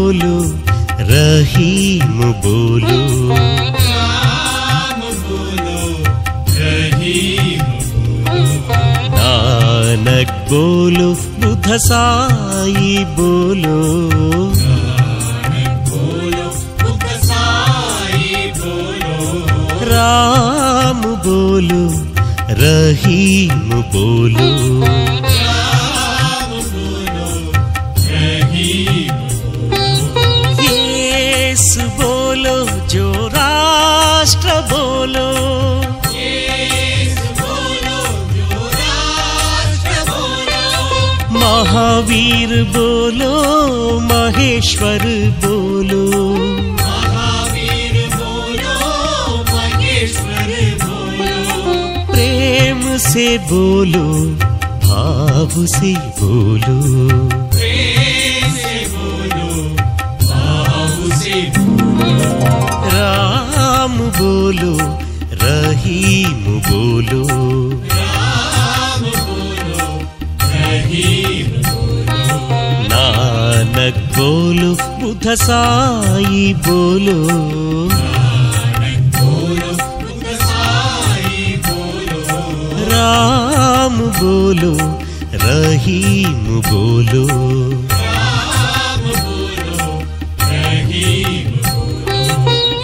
बोलो रहीम बोलो नानक बोलो बुद्ध साई बोलो राम बोलो रहीम बोलो येसु बोलो जो राष्ट्र बोलो महावीर बोलो महेश्वर बोलो प्रेम से बोलो भाव से बोलो राम बोलो रहीम बोलो नानक बोलो बुद्ध साई बोलो राम बोलो रहीम बोलो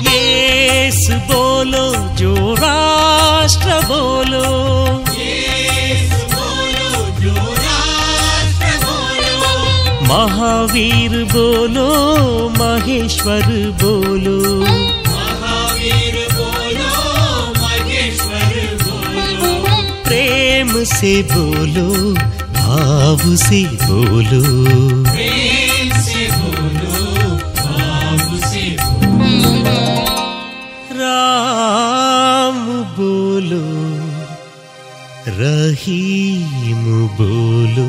येसु बोलो जो राष्ट्र बोलो महावीर बोलो महेश्वर बोलो प्रेम से बोलो भाव से बोलो राम बोलो रहीम बोलो।